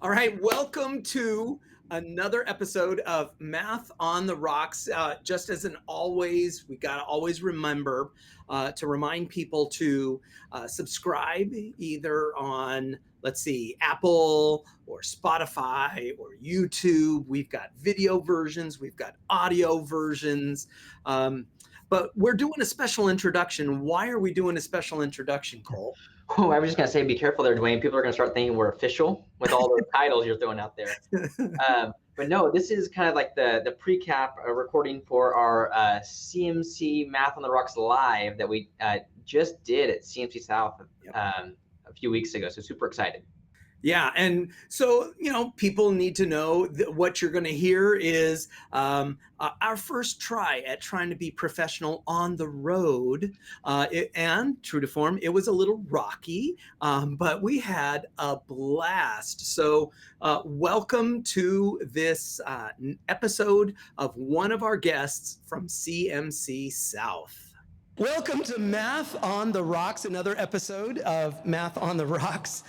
All right, welcome to another episode of Math on the Rocks. Just as an always, we got to always remember to remind people to subscribe either on, let's see, Apple or Spotify or YouTube. We've got video versions, we've got audio versions. But we're doing a special introduction. Why are we doing a special introduction, Cole? Oh, I was just going to say, be careful there, Duane. People are going to start thinking we're official with all those titles you're throwing out there. But no, this is kind of like the pre-cap recording for our CMC Math on the Rocks Live that we just did at CMC South a few weeks ago. So super excited. Yeah, and so, people need to know that what you're going to hear is our first try at trying to be professional on the road. And true to form, it was a little rocky, but we had a blast. So welcome to this episode of one of our guests from CMC South. Welcome to Math on the Rocks, another episode of Math on the Rocks.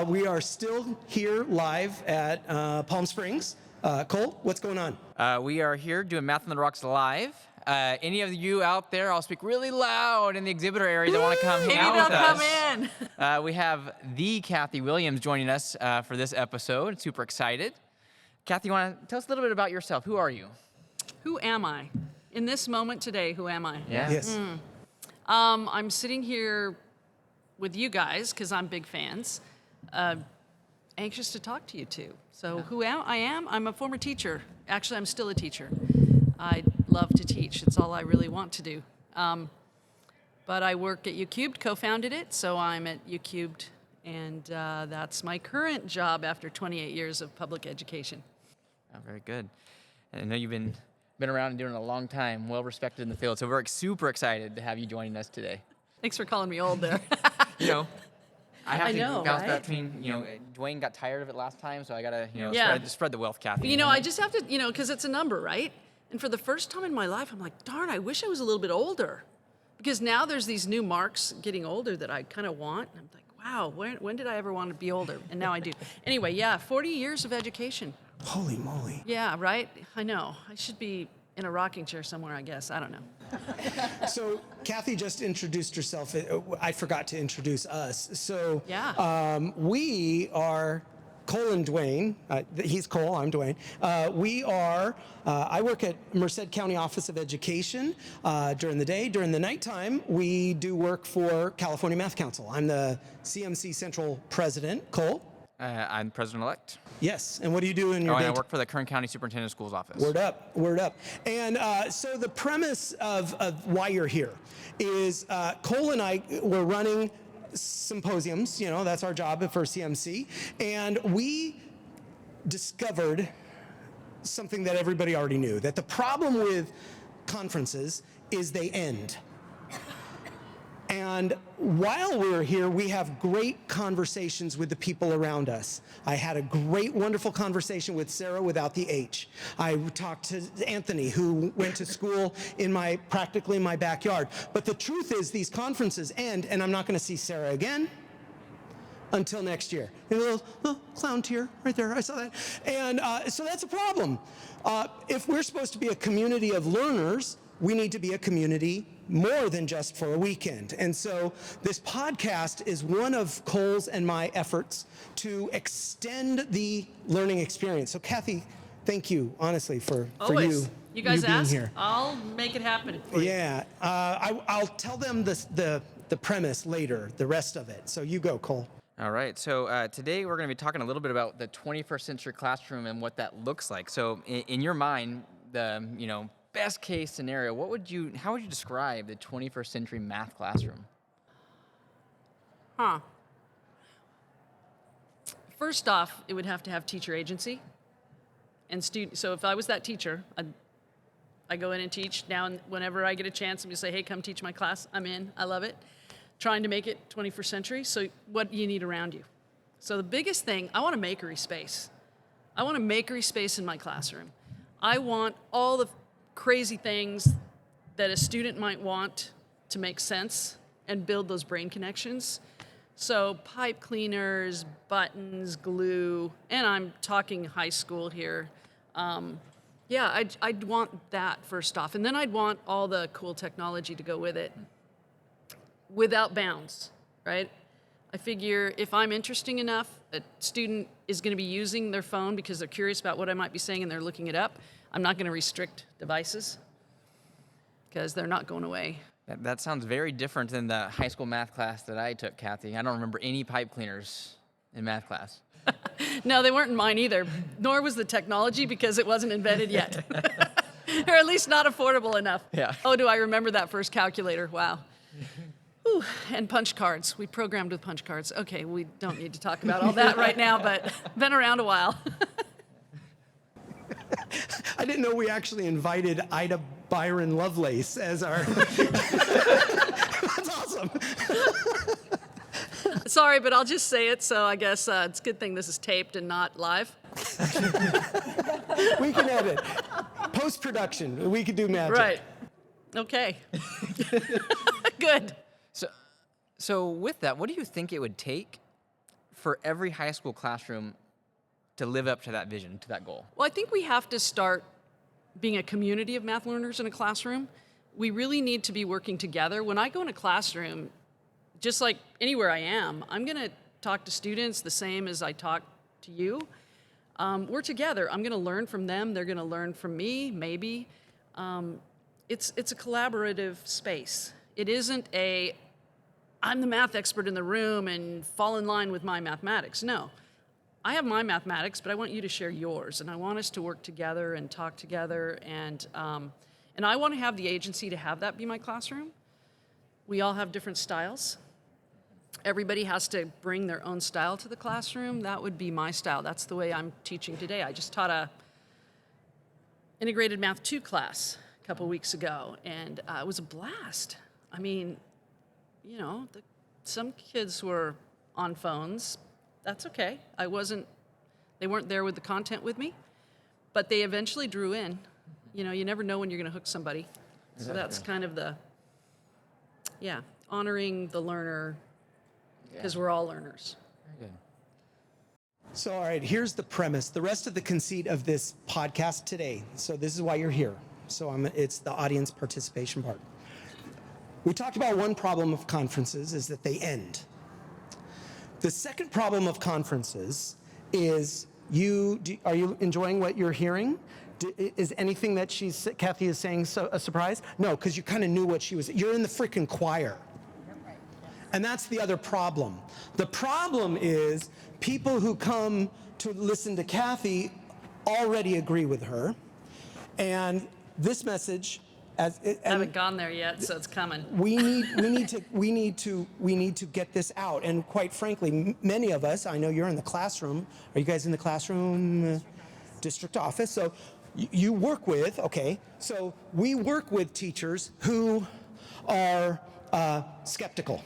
We are still here live at Palm Springs. Cole, what's going on? We are here doing Math on the Rocks live. Any of you out there, I'll speak really loud in the exhibitor area that want to come hang out with us. Maybe they'll come in. We have the Cathy Williams joining us for this episode. Super excited. Cathy, you want to tell us a little bit about yourself? Who are you? Who am I? In this moment today, who am I? Yeah. Yes. I'm sitting here with you guys because I'm big fans, anxious to talk to you two. So who I am? I'm a former teacher. Actually, I'm still a teacher. I love to teach. It's all I really want to do. But I work at UCubed, co-founded it, so I'm at UCubed, and that's my current job after 28 years of public education. Oh, very good. I know you've been around and doing it a long time, well respected in the field. So we're super excited to have you joining us today. Thanks for calling me old there. I have I to know, bounce right? back between, Duane got tired of it last time, so I got to, Yeah. spread the wealth, Cathy. I just have to, because it's a number, right? And for the first time in my life, I'm like, darn, I wish I was a little bit older. Because now there's these new marks getting older that I kind of want. And I'm like, wow, when did I ever want to be older? And now I do. Anyway, 40 years of education. Holy moly. Yeah, right? I know. I should be in a rocking chair somewhere, I guess. I don't know. So Cathy just introduced herself. I forgot to introduce us. So we are Cole and Duane. He's Cole, I'm Duane. I work at Merced County Office of Education during the day. During the nighttime, we do work for California Math Council. I'm the CMC Central President. Cole? I'm president-elect. Yes. And what do you do in your day? I work for the Kern County Superintendent of Schools office. Word up. And so the premise of why you're here is Cole and I were running symposiums, that's our job for CMC, and we discovered something that everybody already knew, that the problem with conferences is they end. And while we're here, we have great conversations with the people around us. I had a great, wonderful conversation with Sarah without the H. I talked to Anthony, who went to school practically in my backyard. But the truth is, these conferences end, and I'm not going to see Sarah again until next year. And a little clown tear right there, I saw that. And so that's a problem. If we're supposed to be a community of learners, we need to be a community more than just for a weekend. And so this podcast is one of Cole's and my efforts to extend the learning experience. So Cathy, thank you, honestly, for you guys being ask, here. I'll make it happen for you. Yeah, I'll tell them the premise later, the rest of it. So you go, Cole. All right, so today we're going to be talking a little bit about the 21st century classroom and what that looks like. So in your mind, the best case scenario, how would you describe the 21st century math classroom? First off, it would have to have teacher agency and student. So if I was that teacher, I go in and teach. Now, whenever I get a chance, I'm going to say, hey, come teach my class. I'm in. I love it. Trying to make it 21st century. So what do you need around you? So the biggest thing, I want a makery space. I want a makery space in my classroom. I want all the crazy things that a student might want to make sense and build those brain connections So pipe cleaners, buttons, glue, and I'm talking high school here. Yeah, I'd want that first off. And then I'd want all the cool technology to go with it without bounds, right? I figure if I'm interesting enough, a student is going to be using their phone because they're curious about what I might be saying and they're looking it up. I'm not going to restrict devices because they're not going away. That sounds very different than the high school math class that I took, Cathy. I don't remember any pipe cleaners in math class. No, they weren't in mine either, nor was the technology because it wasn't invented yet. Or at least not affordable enough. Yeah. Oh, do I remember that first calculator? Wow. Whew. And punch cards. We programmed with punch cards. Okay, we don't need to talk about all that right now, but been around a while. I didn't know we actually invited Ida Byron Lovelace as our. That's awesome. Sorry, but I'll just say it, so I guess it's a good thing this is taped and not live. We can edit. Post-production, we could do magic. Right. Okay. Good. So with that, what do you think it would take for every high school classroom to live up to that vision, to that goal? Well, I think we have to start being a community of math learners in a classroom. We really need to be working together. When I go in a classroom, just like anywhere I am, I'm going to talk to students the same as I talk to you. We're together. I'm going to learn from them. They're going to learn from me, maybe. It's a collaborative space. It isn't I'm the math expert in the room and fall in line with my mathematics. No. I have my mathematics, but I want you to share yours, and I want us to work together and talk together, and I want to have the agency to have that be my classroom. We all have different styles. Everybody has to bring their own style to the classroom. That would be my style. That's the way I'm teaching today. I just taught a integrated math 2 class a couple weeks ago, and it was a blast. I mean, you know, some kids were on phones. That's okay. They weren't there with the content with me, but they eventually drew in. You know, you never know when you're going to hook somebody. So that's kind of honoring the learner, because we're all learners. Very good. So, all right, here's the premise. The rest of the conceit of this podcast today. So this is why you're here. So it's the audience participation part. We talked about one problem of conferences is that they end. The second problem of conferences is are you enjoying what you're hearing? Is anything that Cathy is saying a surprise? No, because you kind of knew what you're in the freaking choir. And that's the other problem. The problem is people who come to listen to Cathy already agree with her. And this message, I haven't gone there yet, so it's coming. we need to get this out. And quite frankly, many of us, I know you're in the classroom. Are you guys in the classroom district office? So you work with, so we work with teachers who are skeptical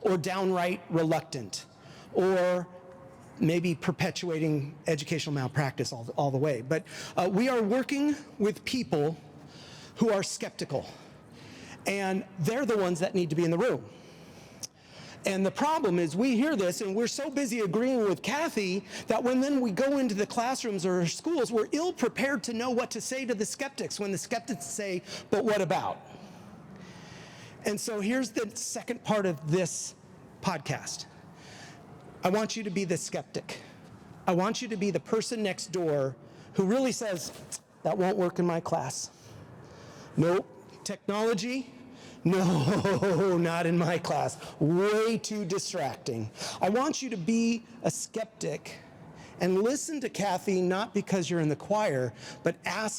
or downright reluctant or maybe perpetuating educational malpractice all the way. But we are working with people who are skeptical, and they're the ones that need to be in the room. And the problem is we hear this and we're so busy agreeing with Cathy that then we go into the classrooms or schools, we're ill prepared to know what to say to the skeptics when the skeptics say, but what about? And so here's the second part of this podcast. I want you to be the skeptic. I want you to be the person next door who really says, that won't work in my class. Nope. Technology? No, not in my class. Way too distracting. I want you to be a skeptic and listen to Cathy not because you're in the choir, but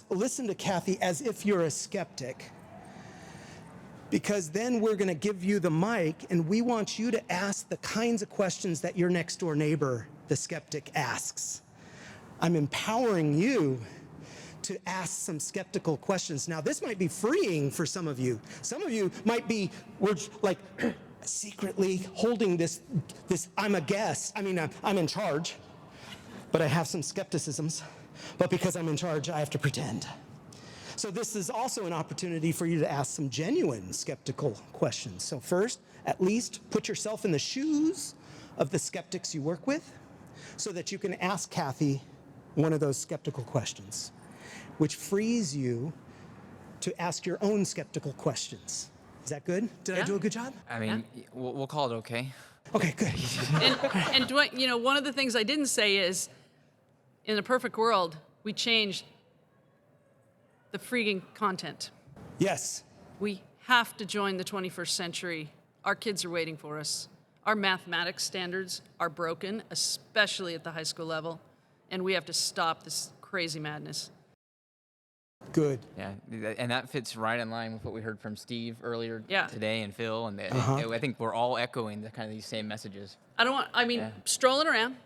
listen to Cathy as if you're a skeptic. Because then we're going to give you the mic and we want you to ask the kinds of questions that your next door neighbor, the skeptic, asks. I'm empowering you to ask some skeptical questions. Now, this might be freeing for some of you. Some of you might be like secretly holding this, I'm a guest. I mean, I'm in charge, but I have some skepticisms. But because I'm in charge, I have to pretend. So this is also an opportunity for you to ask some genuine skeptical questions. So first, at least put yourself in the shoes of the skeptics you work with so that you can ask Cathy one of those skeptical questions, which frees you to ask your own skeptical questions. Is that good? Did I do a good job? I mean, we'll call it okay. Okay, good. And Duane, you know, one of the things I didn't say is, in a perfect world, we change the freaking content. Yes. We have to join the 21st century. Our kids are waiting for us. Our mathematics standards are broken, especially at the high school level, and we have to stop this crazy madness. Good. Yeah, and that fits right in line with what we heard from Steve earlier Yeah. today and Phil, and I think we're all echoing the kind of these same messages. Strolling around,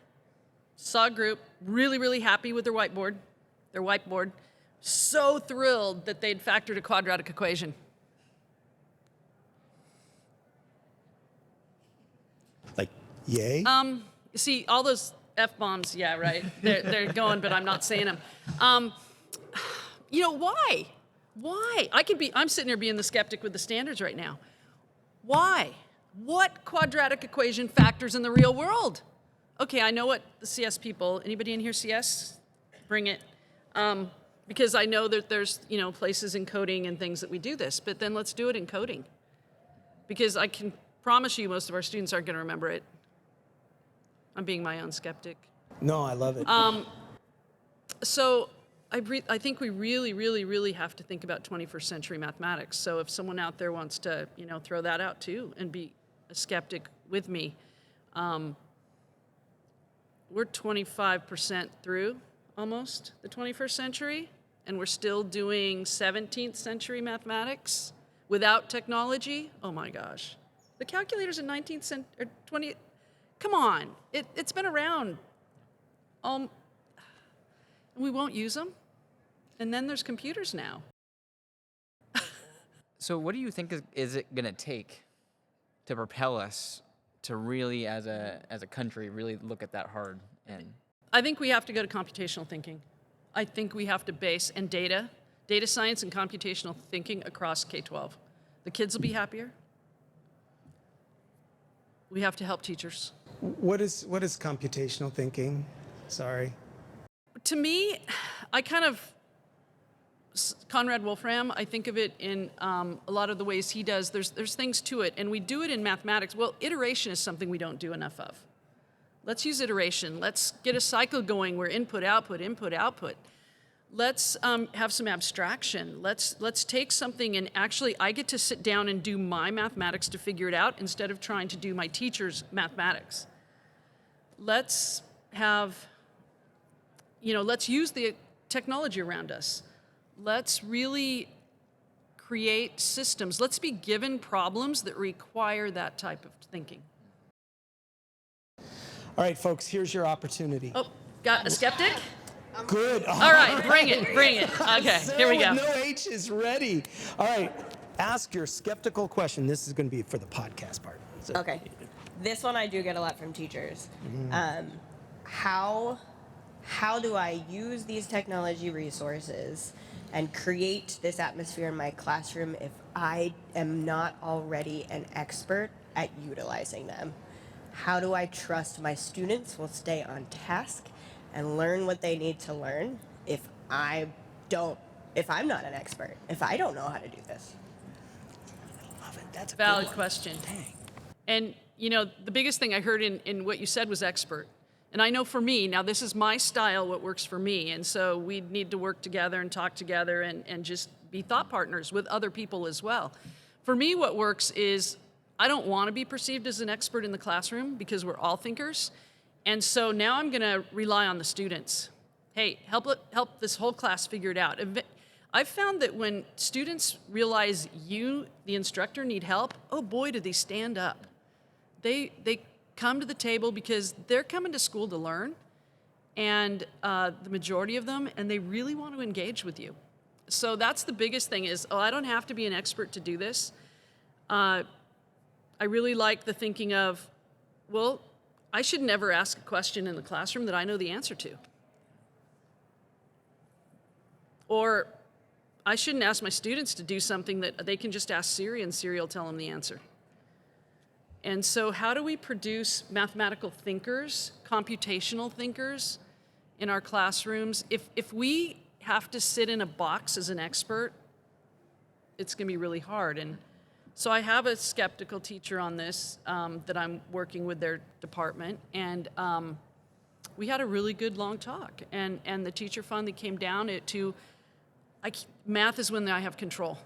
saw a group, really, really happy with their whiteboard, so thrilled that they'd factored a quadratic equation. Like, yay? See, all those F-bombs, yeah, right. They're going, but I'm not saying them. You know, why? Why? I'm sitting here being the skeptic with the standards right now. Why? What quadratic equation factors in the real world? Okay, I know what the CS people, anybody in here CS? Bring it. Because I know that there's, you know, places in coding and things that we do this, but then let's do it in coding. Because I can promise you most of our students aren't going to remember it. I'm being my own skeptic. No, I love it. So I think we really, really, really have to think about 21st century mathematics. So if someone out there wants to, you know, throw that out too and be a skeptic with me, we're 25% through almost the 21st century, and we're still doing 17th century mathematics without technology. Oh my gosh. The calculators in 19th century, or 20th, come on. It's been around. We won't use them. And then there's computers now. So what do you think is it going to take to propel us to really, as a country, really look at that hard? And I think we have to go to computational thinking. I think we have to base and data science and computational thinking across K-12. The kids will be happier. We have to help teachers. What is computational thinking? Sorry. To me, Conrad Wolfram, I think of it in a lot of the ways he does. There's things to it, and we do it in mathematics. Well, iteration is something we don't do enough of. Let's use iteration. Let's get a cycle going where input, output, input, output. Let's have some abstraction. Let's take something and actually I get to sit down and do my mathematics to figure it out instead of trying to do my teacher's mathematics. Let's use the technology around us. Let's really create systems. Let's be given problems that require that type of thinking. All right, folks, here's your opportunity. Oh, got a skeptic? Good. All right, bring it. Okay, here we go. No H is ready. All right, ask your skeptical question. This is going to be for the podcast part. So, Okay. This one I do get a lot from teachers. How do I use these technology resources and create this atmosphere in my classroom if I am not already an expert at utilizing them? How do I trust my students will stay on task and learn what they need to learn if I'm not an expert, if I don't know how to do this? I love it. That's a Valid good one. question. Dang. And, you know, the biggest thing I heard in what you said was expert. And I know for me, now this is my style, what works for me. And so we need to work together and talk together and just be thought partners with other people as well. For me, what works is I don't want to be perceived as an expert in the classroom because we're all thinkers. And so now I'm going to rely on the students. Hey, help this whole class figure it out. I've found that when students realize you, the instructor, need help, oh boy, do they stand up. They come to the table because they're coming to school to learn, and the majority of them, and they really want to engage with you. So that's the biggest thing is, I don't have to be an expert to do this. I really like the thinking of, well, I should never ask a question in the classroom that I know the answer to. Or I shouldn't ask my students to do something that they can just ask Siri and Siri will tell them the answer. And so how do we produce mathematical thinkers, computational thinkers in our classrooms? If we have to sit in a box as an expert, it's going to be really hard. And so I have a skeptical teacher on this that I'm working with their department, and we had a really good long talk. And the teacher finally came down to, math is when I have control.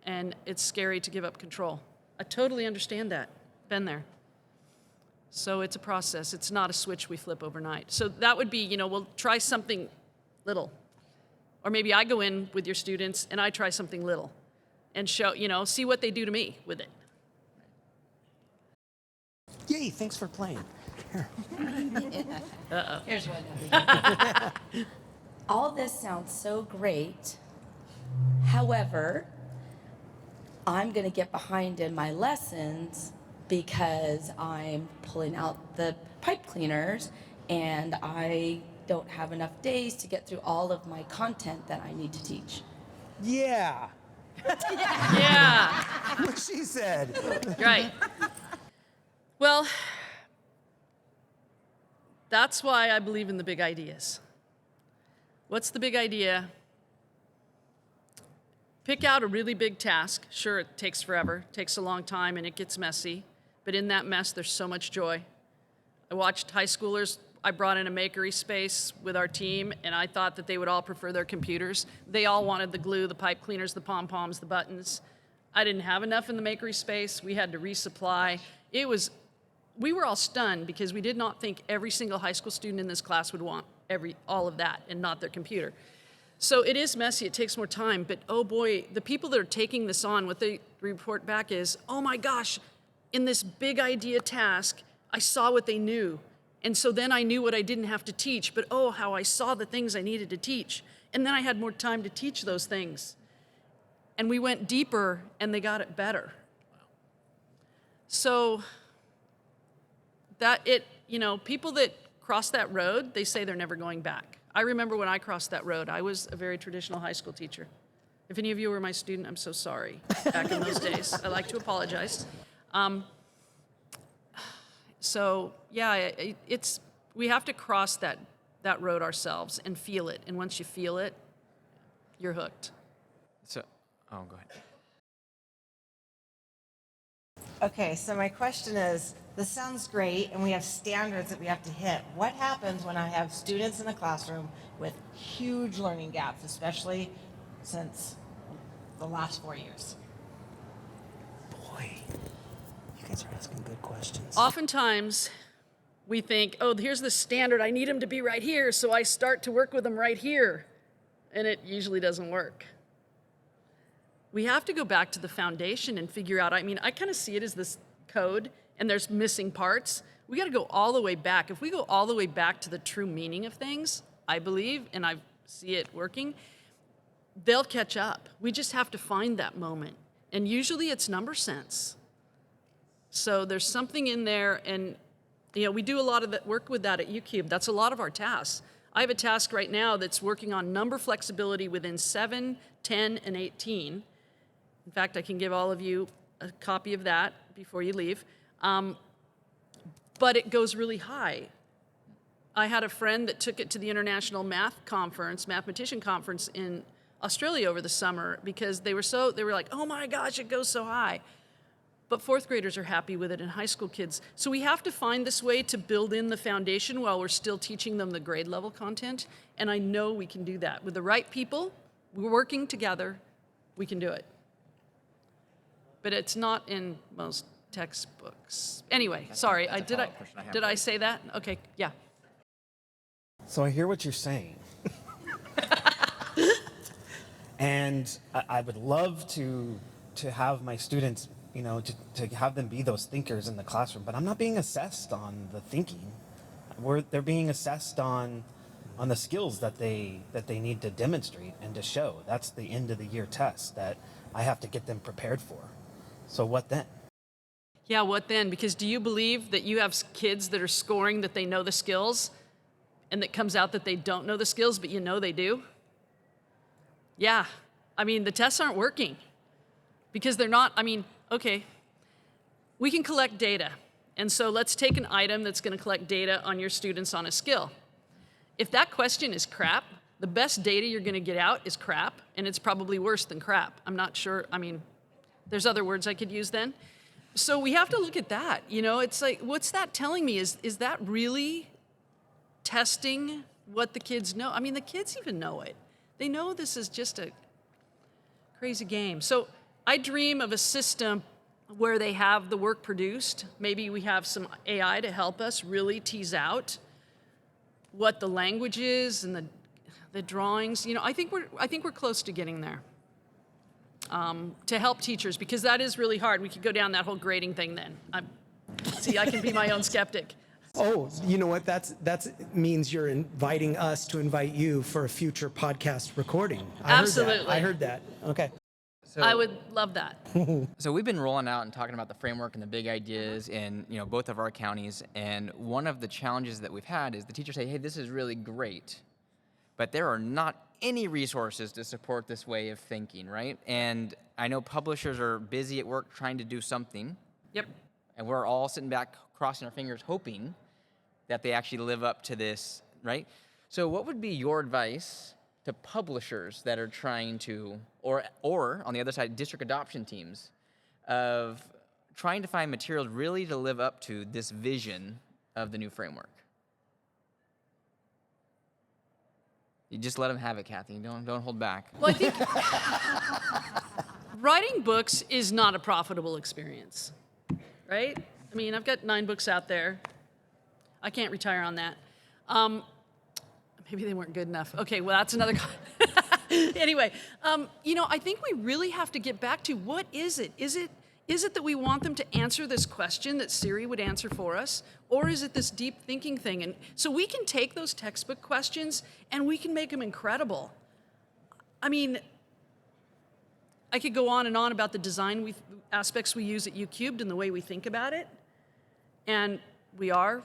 And it's scary to give up control. I totally understand that. Been there. So it's a process. It's not a switch we flip overnight. So that would be, we'll try something little. Or maybe I go in with your students and I try something little and show, see what they do to me with it. Yay, thanks for playing. Here. Uh-oh. Here's one. All this sounds so great. However, I'm going to get behind in my lessons because I'm pulling out the pipe cleaners and I don't have enough days to get through all of my content that I need to teach. Yeah, Yeah, what she said. right. Well, that's why I believe in the big ideas. What's the big idea? Pick out a really big task. Sure, it takes forever, takes a long time, and it gets messy. But in that mess, there's so much joy. I watched high schoolers. I brought in a makery space with our team, and I thought that they would all prefer their computers. They all wanted the glue, the pipe cleaners, the pom-poms, the buttons. I didn't have enough in the makery space. We had to resupply. We were all stunned because we did not think every single high school student in this class would want all of that and not their computer. So it is messy, it takes more time, but oh boy, the people that are taking this on, what they report back is, oh my gosh, in this big idea task, I saw what they knew. And so then I knew what I didn't have to teach, but oh, how I saw the things I needed to teach. And then I had more time to teach those things. And we went deeper and they got it better. So people that cross that road, they say they're never going back. I remember when I crossed that road, I was a very traditional high school teacher. If any of you were my student, I'm so sorry back in those days. I like to apologize. So yeah, we have to cross that road ourselves and feel it. And once you feel it, you're hooked. So, go ahead. Okay, so my question is, this sounds great, and we have standards that we have to hit. What happens when I have students in the classroom with huge learning gaps, especially since the last 4 years? Boy, you guys are asking good questions. Oftentimes, we think, oh, here's the standard. I need them to be right here, so I start to work with them right here. And it usually doesn't work. We have to go back to the foundation and figure out, I kind of see it as this code, and there's missing parts. We got to go all the way back. If we go all the way back to the true meaning of things, I believe, and I see it working, they'll catch up. We just have to find that moment. And usually it's number sense. So there's something in there, and we do a lot of work with that at UCube. That's a lot of our tasks. I have a task right now that's working on number flexibility within 7, 10, and 18. In fact, I can give all of you a copy of that before you leave. But it goes really high. I had a friend that took it to the International Mathematician Conference in Australia over the summer because they were like, oh my gosh, it goes so high. But fourth graders are happy with it and high school kids. So we have to find this way to build in the foundation while we're still teaching them the grade level content. And I know we can do that. With the right people, we're working together, we can do it. But it's not in most textbooks. Anyway, sorry, did I say that? Okay, yeah. So I hear what you're saying. And I would love to have my students, to have them be those thinkers in the classroom, but I'm not being assessed on the thinking. They're being assessed on the skills that they need to demonstrate and to show. That's the end of the year test that I have to get them prepared for. So what then? Yeah, what then? Because do you believe that you have kids that are scoring that they know the skills and that comes out that they don't know the skills, but they do? Yeah. I mean, the tests aren't working because they're not, I mean, okay, we can collect data. And so let's take an item that's going to collect data on your students on a skill. If that question is crap, the best data you're going to get out is crap, and it's probably worse than crap. I'm not sure. I mean, there's other words I could use then. So we have to look at that. You know, it's like, what's that telling me? Is that really testing what the kids know? I mean, the kids even know it. They know this is just a crazy game. So I dream of a system where they have the work produced. Maybe we have some AI to help us really tease out what the language is and the drawings. You know, I think we're close to getting there. To help teachers, because that is really hard. We could go down that whole grading thing then. I can be my own skeptic. Oh, you know what? That means you're inviting us to invite you for a future podcast recording. Absolutely. I heard that. Okay. So, I would love that. So we've been rolling out and talking about the framework and the big ideas in both of our counties, and one of the challenges that we've had is the teachers say, hey, this is really great, but there are not any resources to support this way of thinking, right? And I know publishers are busy at work trying to do something. Yep. And we're all sitting back crossing our fingers hoping that they actually live up to this, right? So what would be your advice to publishers that are trying to, or on the other side, district adoption teams, of trying to find materials really to live up to this vision of the new framework? You just let them have it, Cathy. Don't hold back. Well, I think writing books is not a profitable experience, right? I mean, I've got 9 books out there. I can't retire on that. Maybe they weren't good enough. Okay, well, that's another. Anyway, I think we really have to get back to what is it? Is it that we want them to answer this question that Siri would answer for us? Or is it this deep thinking thing? And so we can take those textbook questions and we can make them incredible. I mean, I could go on and on about the design aspects we use at UCubed and the way we think about it. And we are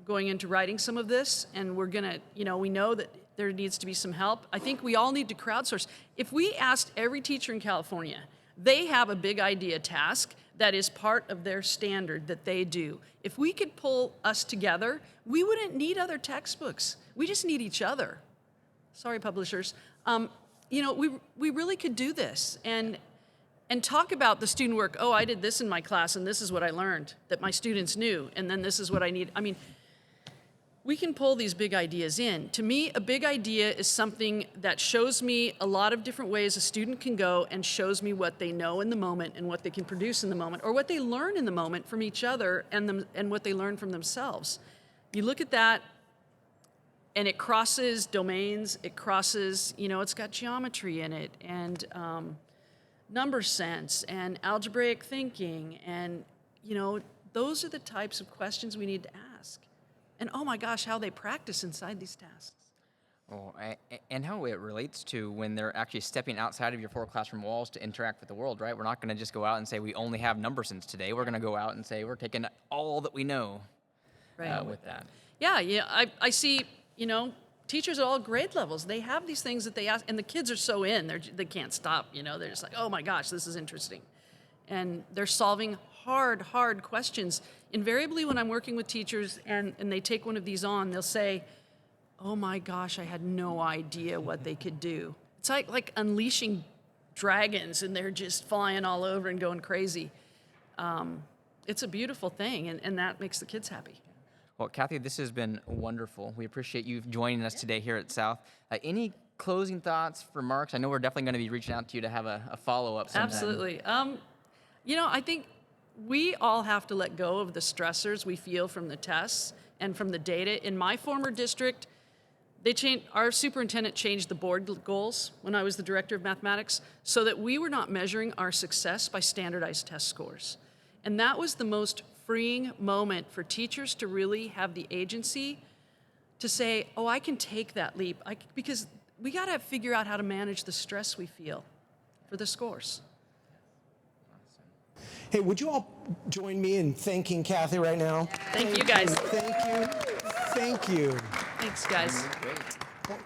going into writing some of this, and we're gonna, we know that there needs to be some help. I think we all need to crowdsource. If we asked every teacher in California, they have a big idea task that is part of their standard that they do. If we could pull us together, we wouldn't need other textbooks. We just need each other. Sorry, publishers. We really could do this and talk about the student work. Oh, I did this in my class, and this is what I learned that my students knew, and then this is what I need. I mean, we can pull these big ideas in. To me, a big idea is something that shows me a lot of different ways a student can go and shows me what they know in the moment and what they can produce in the moment, or what they learn in the moment from each other and what they learn from themselves. You look at that, and it crosses domains, it crosses, it's got geometry in it, and number sense, and algebraic thinking, and, those are the types of questions we need to ask. And oh my gosh, how they practice inside these tasks. Oh, and how it relates to when they're actually stepping outside of your 4 classroom walls to interact with the world, right? We're not going to just go out and say we only have number sense today. We're going to go out and say we're taking all that we know with that. Yeah, I see, teachers at all grade levels, they have these things that they ask, and the kids are so they can't stop, they're just like, oh my gosh, this is interesting. And they're solving hard questions. Invariably, when I'm working with teachers and they take one of these on, they'll say, oh my gosh, I had no idea what they could do. It's like unleashing dragons, and they're just flying all over and going crazy. It's a beautiful thing, and that makes the kids happy. Well, Cathy, this has been wonderful. We appreciate you joining us today here at South. Any closing thoughts, remarks? I know we're definitely going to be reaching out to you to have a follow-up sometime. Absolutely. I think we all have to let go of the stressors we feel from the tests and from the data. In my former district, our superintendent changed the board goals when I was the director of mathematics so that we were not measuring our success by standardized test scores. And that was the most freeing moment for teachers to really have the agency to say, oh, I can take that leap. Because we got to figure out how to manage the stress we feel for the scores. Hey, would you all join me in thanking Cathy right now? Thank you, guys. Thank you. Thank you. Thanks, guys. Great.